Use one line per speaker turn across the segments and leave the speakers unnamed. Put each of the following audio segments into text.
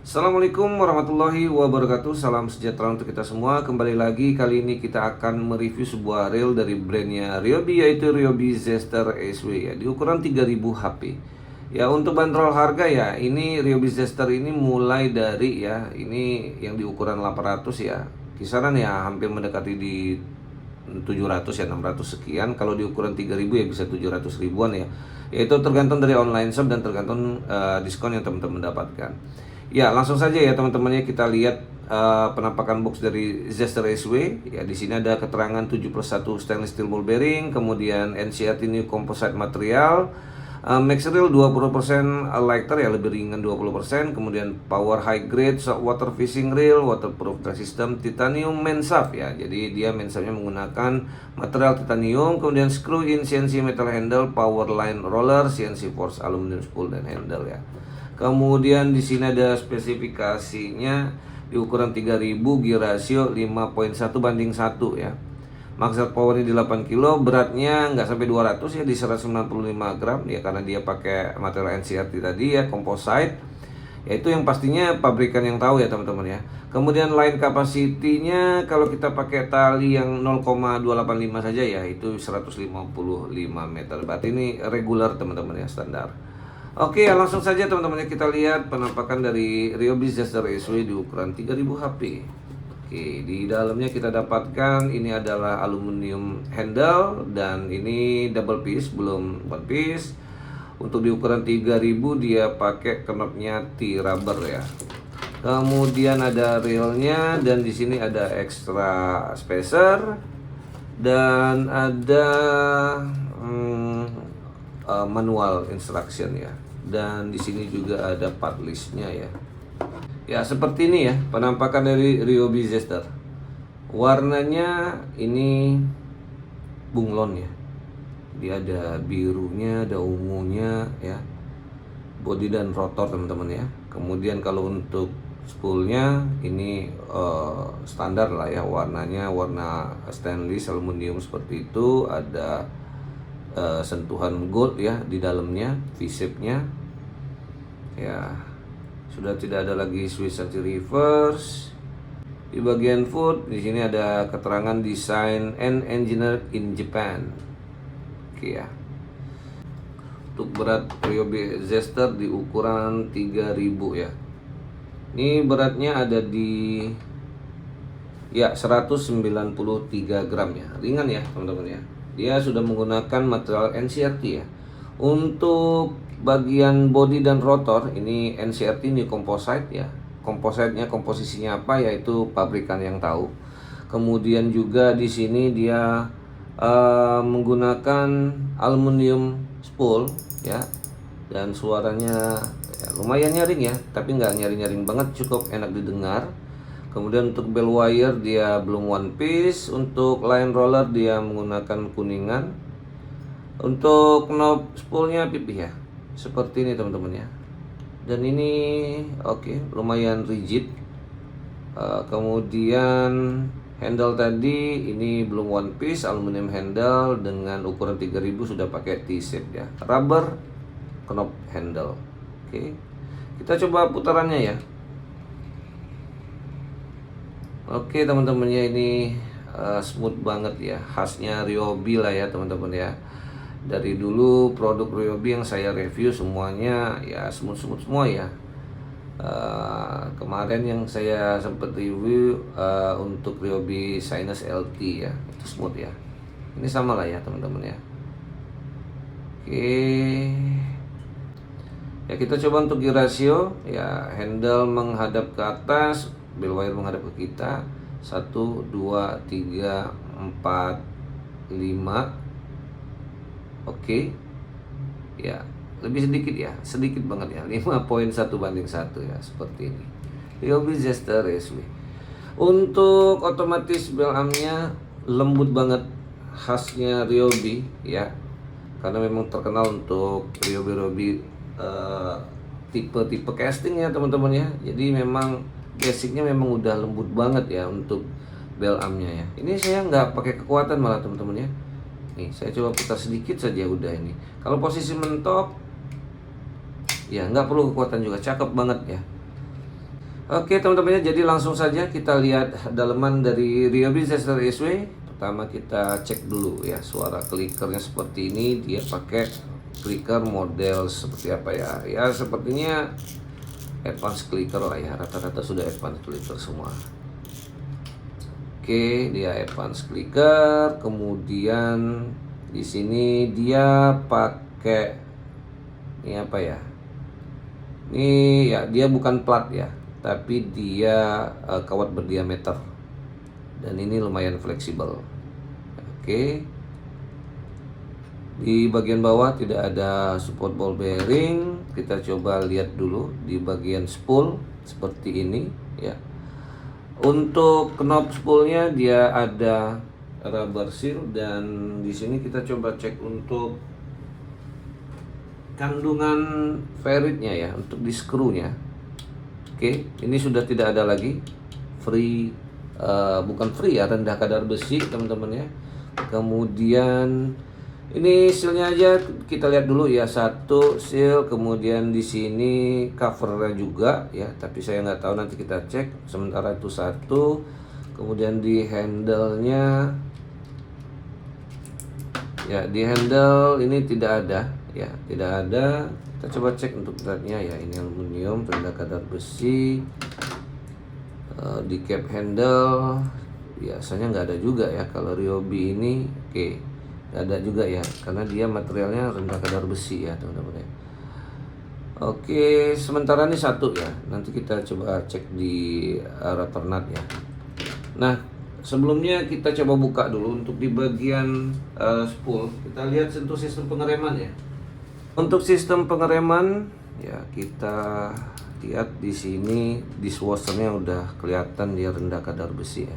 Assalamualaikum warahmatullahi wabarakatuh. Salam sejahtera untuk kita semua. Kembali lagi, kali ini kita akan mereview sebuah reel dari brandnya Ryobi, yaitu Ryobi Zester SW ya, di ukuran 3000 HP. Ya, untuk bandrol harga ya, ini Ryobi Zester ini mulai dari ya, ini yang di ukuran 800 ya, kisaran ya hampir mendekati di 700 ya, 600 sekian. Kalau di ukuran 3000 ya bisa 700 ribuan ya. Yaitu tergantung dari online shop dan tergantung diskon yang teman-teman dapatkan. Ya, langsung saja ya teman-temannya, kita lihat penampakan box dari Zester SW. Ya, di sini ada keterangan 7+1 stainless steel ball bearing, kemudian NCRT new composite material, max reel 20% lighter ya, lebih ringan 20%, kemudian power high grade water fishing reel, waterproof system titanium main shaft ya. Jadi dia main shaftnya menggunakan material titanium, kemudian screw in CNC metal handle, power line roller, CNC force aluminium spool dan handle ya. Kemudian di sini ada spesifikasinya di ukuran 3000, gear ratio 5.1:1 ya. Max powernya di 8 kilo, beratnya nggak sampai 200 ya, di 195 gram ya, karena dia pakai material NCRT tadi ya, composite. Yaitu yang pastinya pabrikan yang tahu ya teman-teman ya. Kemudian line capacity-nya kalau kita pakai tali yang 0,285 saja ya, itu 155 meter. Berarti ini regular teman-teman ya, standar. Oke, langsung saja teman-teman, kita lihat penampakan dari Ryobi Zester SW di ukuran 3000 HP. Oke, di dalamnya kita dapatkan ini adalah aluminium handle dan ini double piece, belum one piece. Untuk di ukuran 3000 dia pakai knopnya T-rubber ya. Kemudian ada reelnya dan di sini ada extra spacer dan ada manual instruction ya. Dan di sini juga ada part listnya ya. Ya, seperti ini ya penampakan dari Ryobi Zester. Warnanya ini bunglon ya. Dia ada birunya, ada ungunya ya. Bodi dan rotor teman-teman ya. Kemudian kalau untuk spoolnya ini standar lah ya, warnanya warna stainless aluminium seperti itu. Ada sentuhan gold ya di dalamnya, V-shape-nya ya. Sudah tidak ada lagi switch anti reverse. Di bagian foot di sini ada keterangan design and engineered in Japan. Oke ya. Untuk berat Ryobi Zester di ukuran 3000 ya. Ini beratnya ada di ya 193 gram ya. Ringan ya teman-teman ya. Dia sudah menggunakan material NCRT ya. Untuk bagian bodi dan rotor ini NCRT new composite ya. Composite-nya komposisinya apa yaitu pabrikan yang tahu. Kemudian juga di sini dia menggunakan aluminium spool ya. Dan suaranya ya, lumayan nyaring ya, tapi nggak nyaring-nyaring banget, cukup enak didengar. Kemudian untuk bell wire dia belum one piece. Untuk line roller dia menggunakan kuningan. Untuk knob spoolnya pipih ya, seperti ini teman-teman ya. Dan ini oke, lumayan rigid. Kemudian handle tadi ini belum one piece, aluminium handle dengan ukuran 3000, sudah pakai T-shape ya, rubber knob handle. Oke, kita coba putarannya ya. Oke teman-temannya, ini smooth banget ya, khasnya Ryobi lah ya teman-teman ya. Dari dulu produk Ryobi yang saya review semuanya ya smooth semua ya. Kemarin yang saya sempat review untuk Ryobi Sinus LT ya, itu smooth ya. Ini sama lah ya teman-teman ya. Oke ya, kita coba untuk gear ratio ya, handle menghadap ke atas, bell wire menghadap ke kita. 1, 2, 3, 4, 5. Oke ya, lebih sedikit ya, sedikit banget ya, 5.1:1 ya, seperti ini Ryobi Zester SW. Untuk otomatis bell armnya lembut banget, khasnya Ryobi ya, karena memang terkenal untuk Ryobi tipe-tipe casting ya teman-teman ya. Jadi memang basicnya memang udah lembut banget ya untuk bell armnya ya. Ini saya nggak pakai kekuatan malah teman-teman ya. Nih saya coba putar sedikit saja udah ini. Kalau posisi mentok ya nggak perlu kekuatan juga, cakep banget ya. Oke teman-teman ya, jadi langsung saja kita lihat daleman dari Ryobi Zester SW. Pertama kita cek dulu ya suara klikernya seperti ini. Dia pakai clicker model seperti apa ya? Ya sepertinya advanced clicker lah ya, rata-rata sudah advanced clicker semua. Oke, dia advanced clicker. Kemudian di sini dia pakai ini apa ya? Ini ya dia bukan plat ya, tapi dia kawat berdiameter. Dan ini lumayan fleksibel. Oke. Di bagian bawah tidak ada support ball bearing. Kita coba lihat dulu di bagian spool seperti ini ya. Untuk knob spoolnya dia ada rubber seal, dan di sini kita coba cek untuk kandungan ferritnya ya, untuk di skrunya. Oke, ini sudah tidak ada lagi free, bukan free ya, rendah kadar besi teman-teman ya. Kemudian ini sealnya aja kita lihat dulu ya, satu seal, kemudian di sini covernya juga ya, tapi saya nggak tahu, nanti kita cek. Sementara itu satu, kemudian di handle-nya ya, di handle ini tidak ada ya, tidak ada. Kita coba cek untuk beratnya ya, ini aluminium rendah kadar besi. Di cap handle biasanya nggak ada juga ya kalau Ryobi ini. Oke. Ada juga ya, karena dia materialnya rendah kadar besi ya teman-teman ya. Oke, sementara ini satu ya, nanti kita coba cek di rotor nut ya. Nah, sebelumnya kita coba buka dulu untuk di bagian spool. Kita lihat sentuh sistem pengereman ya. Untuk sistem pengereman ya, kita lihat di sini dishwashernya udah kelihatan dia rendah kadar besi ya.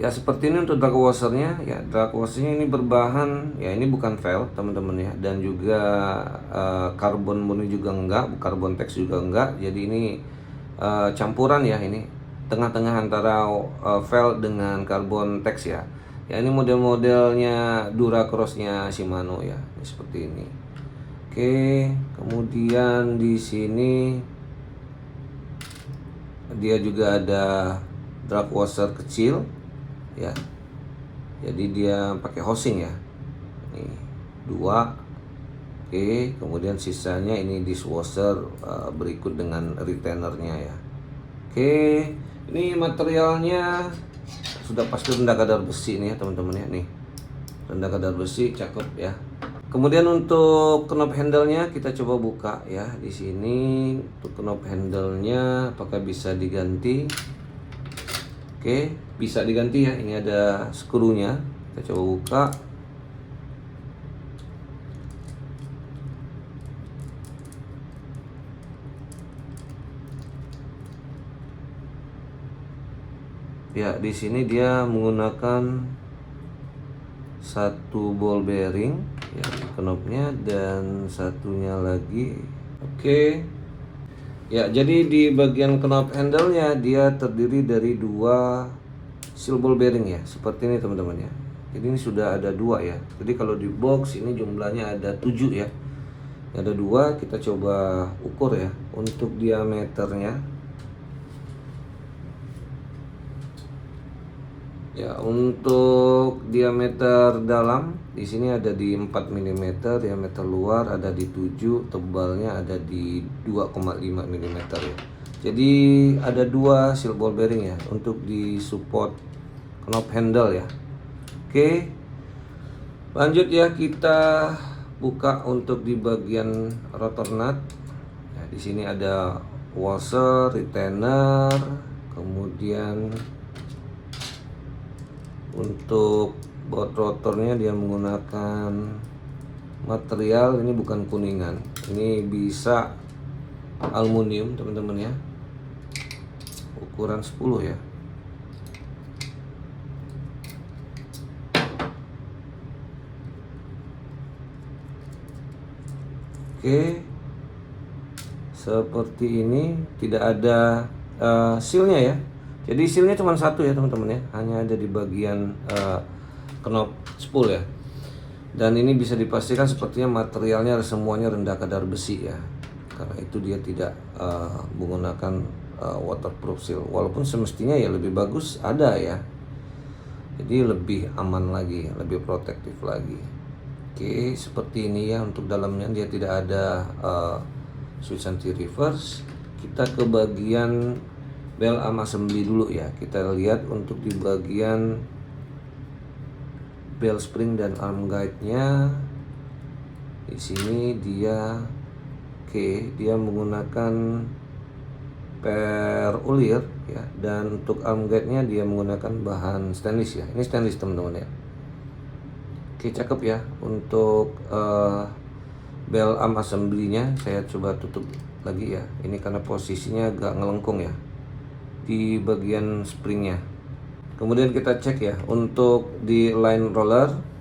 Ya seperti ini untuk drag washernya ya. Drag washernya ini berbahan ya, ini bukan velg teman-teman ya, dan juga karbon murni juga enggak, karbon tex juga enggak. Jadi ini campuran ya, ini tengah-tengah antara velg dengan karbon tex ya. Ya ini model-modelnya Duracross-nya Shimano ya, ini seperti ini. Oke, kemudian di sini dia juga ada drag washer kecil ya, jadi dia pakai housing ya, nih dua. Oke, kemudian sisanya ini dishwasher berikut dengan retainernya ya. Oke, ini materialnya sudah pasti rendah kadar besi nih ya teman-teman ya, nih rendah kadar besi, cakep ya. Kemudian untuk knob handle-nya kita coba buka ya. Di sini untuk knob handle-nya apakah bisa diganti? Oke, bisa diganti ya. Ini ada skrunya. Kita coba buka. Ya, di sini dia menggunakan satu ball bearing ya, knobnya, dan satunya lagi. Oke. Ya, jadi di bagian knob handle-nya dia terdiri dari dua seal ball bearing ya, seperti ini teman-teman ya. Jadi ini sudah ada dua ya. Jadi kalau di box ini jumlahnya ada 7 ya. Ada dua, kita coba ukur ya untuk diameternya. Ya, untuk diameter dalam di sini ada di 4 mm, diameter luar ada di 7, tebalnya ada di 2,5 mm ya. Jadi ada dua seal ball bearing ya untuk di support knob handle ya. Oke. Lanjut ya, kita buka untuk di bagian rotor nut. Nah, di sini ada washer, retainer, kemudian untuk baut rotornya dia menggunakan material ini bukan kuningan, ini bisa aluminium teman-teman ya, ukuran 10 ya. Oke, seperti ini, tidak ada sealnya ya. Jadi sealnya cuma satu ya teman-teman ya, hanya ada di bagian knob spool ya. Dan ini bisa dipastikan sepertinya materialnya semuanya rendah kadar besi ya, karena itu dia tidak menggunakan waterproof seal, walaupun semestinya ya lebih bagus ada ya, jadi lebih aman lagi, lebih protektif lagi. Oke, seperti ini ya. Untuk dalamnya dia tidak ada switch anti reverse. Kita ke bagian bell arm assembly dulu ya. Kita lihat untuk di bagian bell spring dan arm guide-nya. Di sini dia dia menggunakan per ulir ya, dan untuk arm guide-nya dia menggunakan bahan stainless ya. Ini stainless teman-teman ya. Cakep ya. Untuk bell arm assembly-nya saya coba tutup lagi ya. Ini karena posisinya agak ngelengkung ya di bagian springnya. Kemudian kita cek ya untuk di line roller.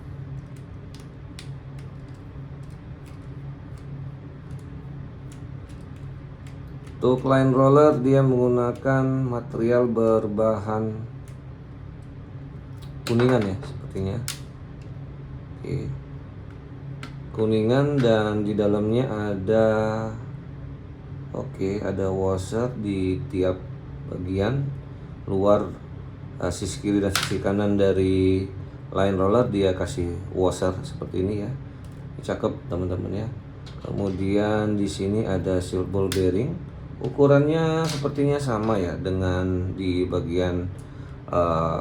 Untuk line roller dia menggunakan material berbahan kuningan ya sepertinya. Kuningan, dan di dalamnya ada ada washer di tiap bagian luar, sisi kiri dan sisi kanan dari line roller dia kasih washer seperti ini ya. Cakep teman-teman ya. Kemudian di sini ada seal ball bearing, ukurannya sepertinya sama ya dengan di bagian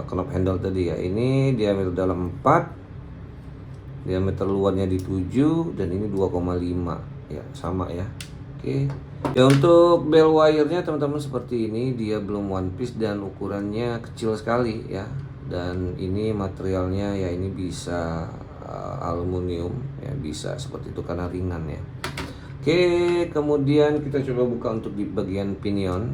knob handle tadi ya. Ini diameter dalam 4, diameter luarnya di 7, dan ini 2,5 ya, sama ya. Ya, untuk bell wire-nya teman-teman seperti ini, dia belum one piece dan ukurannya kecil sekali ya. Dan ini materialnya ya, ini bisa aluminium ya, bisa seperti itu karena ringan ya. Kemudian kita coba buka untuk di bagian pinion.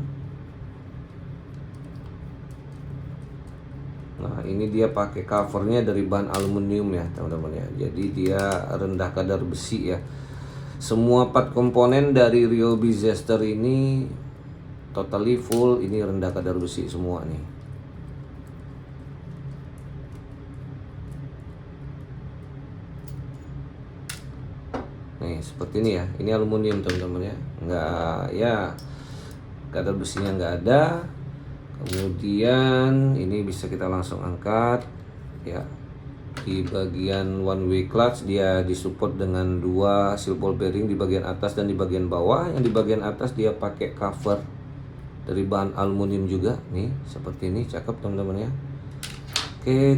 Nah, ini dia pakai covernya dari bahan aluminium ya teman-teman ya. Jadi dia rendah kadar besi ya. Semua part komponen dari Ryobi Zester ini totally full, ini rendah kadar besi semua nih. Nih seperti ini ya. Ini aluminium teman-teman ya. Enggak ya, kadar besinya nggak ada. Kemudian ini bisa kita langsung angkat ya. Di bagian one way clutch dia disupport dengan 2 seal ball bearing di bagian atas dan di bagian bawah. Yang di bagian atas dia pakai cover dari bahan aluminium juga nih, seperti ini. Cakep teman-teman ya.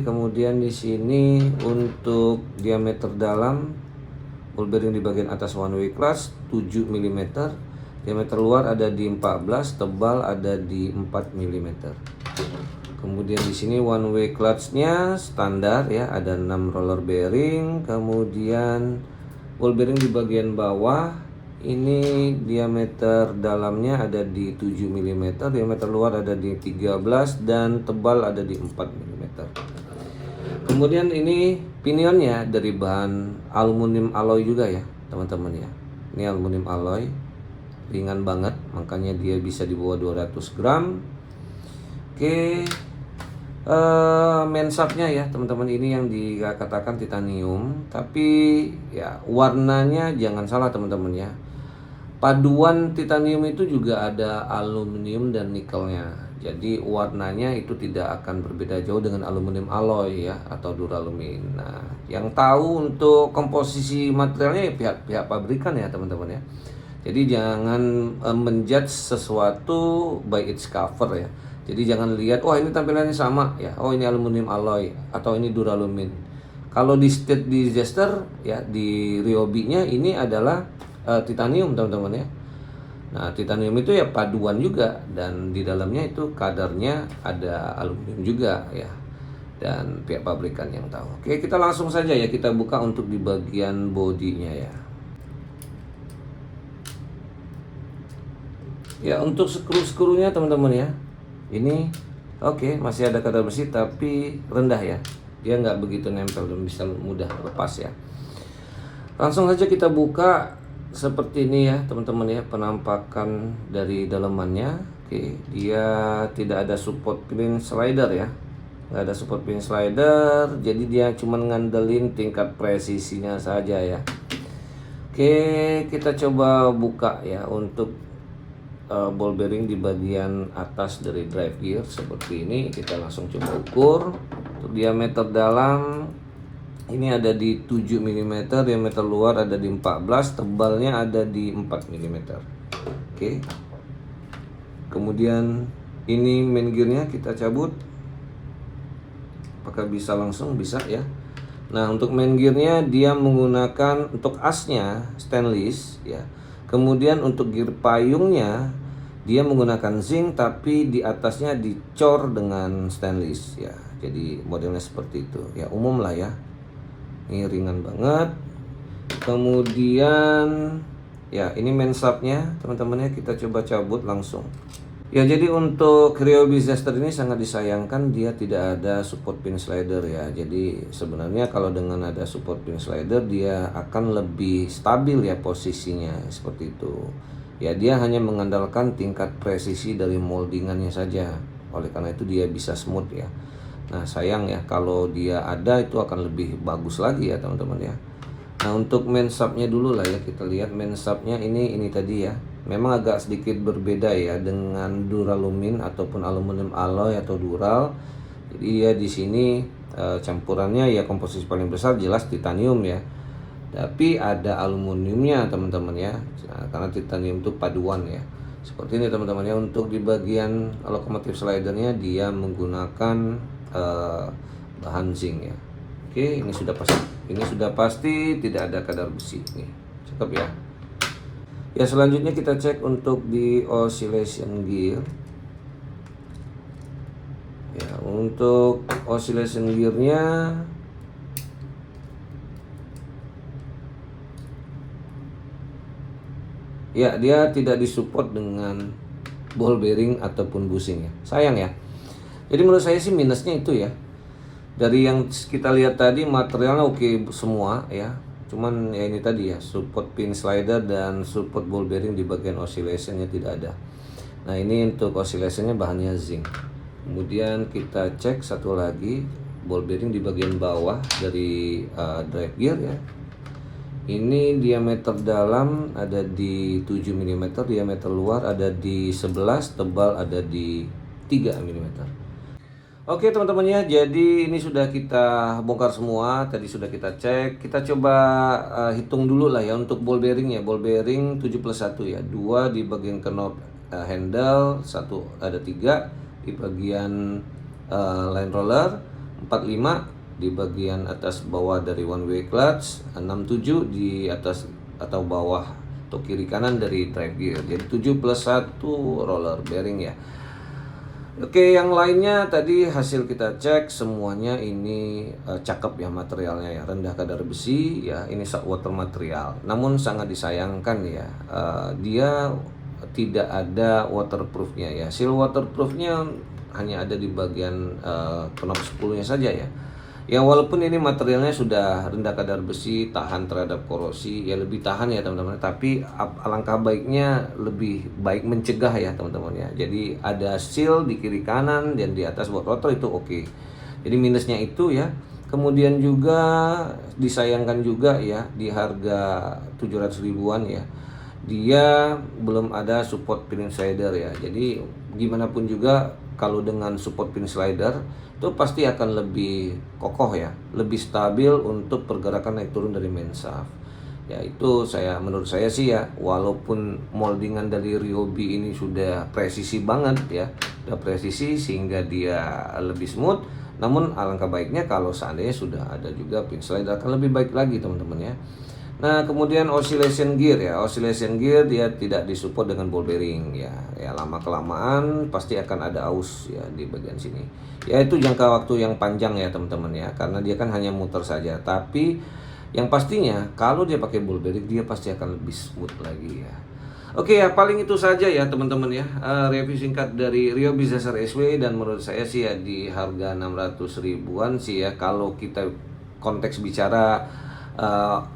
Kemudian di sini untuk diameter dalam ball bearing di bagian atas one way clutch 7 mm. Diameter luar ada di 14, tebal ada di 4 mm. Kemudian di sini one way clutch-nya standar ya, ada 6 roller bearing. Kemudian ball bearing di bagian bawah ini diameter dalamnya ada di 7 mm, diameter luar ada di 13, dan tebal ada di 4 mm. Kemudian ini pinionnya dari bahan aluminium alloy juga ya teman-teman ya. Ini aluminium alloy, ringan banget, makanya dia bisa dibawa 200 gram. Main shaftnya ya teman-teman, ini yang dikatakan titanium, tapi ya warnanya jangan salah teman-teman ya. Paduan titanium itu juga ada aluminium dan nikelnya, jadi warnanya itu tidak akan berbeda jauh dengan aluminium alloy ya, atau duralumin. Nah, yang tahu untuk komposisi materialnya ya pihak pabrikan ya teman-teman ya. Jadi jangan menjudge sesuatu by its cover ya. Jadi jangan lihat, wah ini tampilannya sama ya, oh ini aluminium alloy atau ini duralumin. Kalau di state di Zester ya, di Ryobi-nya ini adalah titanium teman-teman ya. Nah, titanium itu ya paduan juga, dan di dalamnya itu kadarnya ada aluminium juga ya. Dan pihak pabrikan yang tahu. Oke, kita langsung saja ya, kita buka untuk di bagian bodinya ya. Ya, untuk skru-skrunya teman-teman ya, ini masih ada kadar besi tapi rendah ya, dia nggak begitu nempel dan bisa mudah lepas ya. Langsung saja kita buka seperti ini ya teman-teman ya, penampakan dari dalamannya. Dia tidak ada support pin slider ya, nggak ada support pin slider, jadi dia cuma ngandelin tingkat presisinya saja ya. Kita coba buka ya untuk ball bearing di bagian atas dari drive gear seperti ini. Kita langsung coba ukur. Untuk diameter dalam ini ada di 7 mm, diameter luar ada di 14, tebalnya ada di 4 mm. Oke. Kemudian ini main gearnya kita cabut. Apakah bisa langsung? Bisa ya. Nah, untuk main gearnya dia menggunakan, untuk asnya stainless ya. Kemudian untuk gear payungnya dia menggunakan zinc, tapi di atasnya dicor dengan stainless ya. Jadi modelnya seperti itu ya, umum lah ya. Ini ringan banget. Kemudian ya, ini main subnya teman-teman ya, kita coba cabut langsung. Ya, jadi untuk Ryobi Zester ini sangat disayangkan dia tidak ada support pin slider ya. Jadi sebenarnya kalau dengan ada support pin slider dia akan lebih stabil ya posisinya seperti itu. Ya, dia hanya mengandalkan tingkat presisi dari moldingannya saja. Oleh karena itu dia bisa smooth ya. Nah, sayang ya, kalau dia ada itu akan lebih bagus lagi ya teman-teman ya. Nah, untuk main subnya dulu lah ya, kita lihat main subnya ini tadi ya. Memang agak sedikit berbeda ya dengan duralumin ataupun aluminium alloy atau dural. Jadi ya di sini campurannya ya komposisi paling besar jelas titanium ya. Tapi ada aluminiumnya teman-teman ya. Nah, karena titanium itu paduan ya. Seperti ini teman-teman ya. Untuk di bagian lokomotif slidernya dia menggunakan bahan zinc ya. Oke, ini sudah pasti. Ini sudah pasti tidak ada kadar besi nih. Cakep ya. Ya, selanjutnya kita cek untuk di oscillation gear. Ya, untuk oscillation gearnya ya, dia tidak disupport dengan ball bearing ataupun bushing ya. Sayang ya. Jadi menurut saya sih minusnya itu ya. Dari yang kita lihat tadi materialnya oke semua ya. Cuman ya ini tadi ya, support pin slider dan support ball bearing di bagian oscillationnya tidak ada. Nah, ini untuk oscillationnya bahannya zinc. Kemudian kita cek satu lagi ball bearing di bagian bawah dari drive gear ya. Ini diameter dalam ada di 7 mm, diameter luar ada di 11, tebal ada di 3 mm. Oke teman-teman ya, jadi ini sudah kita bongkar semua, tadi sudah kita cek. Kita coba hitung dulu lah ya untuk ball bearing ya. Ball bearing 7+1 ya, 2 di bagian knob handle, 1 ada 3 di bagian line roller, 45 di bagian atas bawah dari one way clutch, 67 di atas atau bawah atau kiri kanan dari drive gear. Jadi 7+1 roller bearing ya. Oke, yang lainnya tadi hasil kita cek semuanya ini cakep ya materialnya ya, rendah kadar besi ya, ini saltwater material. Namun sangat disayangkan ya, dia tidak ada waterproofnya ya. Seal waterproofnya hanya ada di bagian knob 10-nya saja ya. Ya, walaupun ini materialnya sudah rendah kadar besi, tahan terhadap korosi, ya lebih tahan ya teman-teman. Tapi alangkah baiknya lebih baik mencegah ya teman-teman ya. Jadi ada seal di kiri kanan dan di atas buat rotor itu oke. Jadi minusnya itu ya. Kemudian juga disayangkan juga ya, di harga 700 ribuan ya, dia belum ada support pin slider ya. Jadi gimana pun juga kalau dengan support pin slider itu pasti akan lebih kokoh ya, lebih stabil untuk pergerakan naik turun dari main shaft. Ya itu menurut saya sih ya, walaupun moldingan dari Ryobi ini sudah presisi banget ya, sudah presisi sehingga dia lebih smooth. Namun alangkah baiknya kalau seandainya sudah ada juga pin slider akan lebih baik lagi teman-teman ya. Nah, kemudian oscillation gear ya. Oscillation gear dia tidak disupport dengan ball bearing ya. Ya lama kelamaan pasti akan ada aus ya di bagian sini. Ya itu jangka waktu yang panjang ya teman-teman ya, karena dia kan hanya muter saja. Tapi yang pastinya kalau dia pakai ball bearing dia pasti akan lebih smooth lagi ya. Oke ya, paling itu saja ya teman-teman ya, review singkat dari Ryobi Zester SW. Dan menurut saya sih ya di harga 600 ribuan sih ya, kalau kita konteks bicara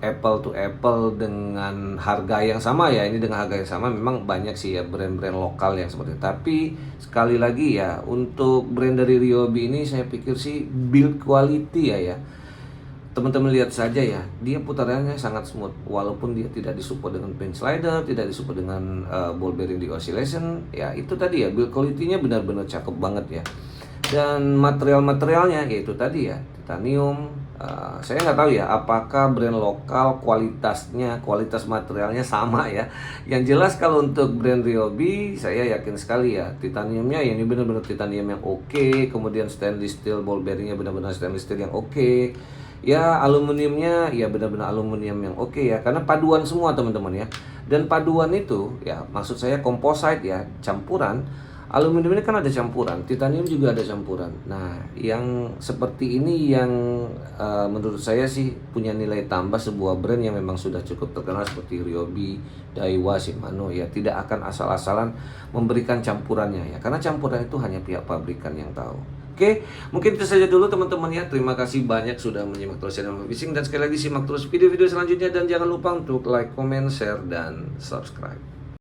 apple to apple dengan harga yang sama ya, ini dengan harga yang sama memang banyak sih ya brand-brand lokal yang seperti itu. Tapi sekali lagi ya, untuk brand dari Ryobi ini saya pikir sih build quality ya teman-teman lihat saja ya, dia putarannya sangat smooth walaupun dia tidak disupport dengan pin slider, tidak disupport dengan ball bearing di oscillation. Ya itu tadi ya, build quality-nya benar-benar cakep banget ya. Dan material-materialnya yaitu tadi ya, titanium. Saya nggak tahu ya apakah brand lokal kualitas materialnya sama ya. Yang jelas kalau untuk brand Ryobi, saya yakin sekali ya, titaniumnya ya ini benar-benar titanium yang oke. Kemudian stainless steel ball bearingnya benar-benar stainless steel yang oke. Ya aluminiumnya ya benar-benar aluminium yang oke ya, karena paduan semua teman-teman ya. Dan paduan itu ya, maksud saya composite ya, campuran. Aluminium ini kan ada campuran, titanium juga ada campuran. Nah, yang seperti ini yang menurut saya sih punya nilai tambah sebuah brand yang memang sudah cukup terkenal seperti Ryobi, Daiwa, Shimano ya. Tidak akan asal-asalan memberikan campurannya ya, karena campuran itu hanya pihak pabrikan yang tahu. Oke, mungkin itu saja dulu teman-teman ya. Terima kasih banyak sudah menyimak terus channel Fishing, dan sekali lagi simak terus video-video selanjutnya, dan jangan lupa untuk like, comment, share, dan subscribe.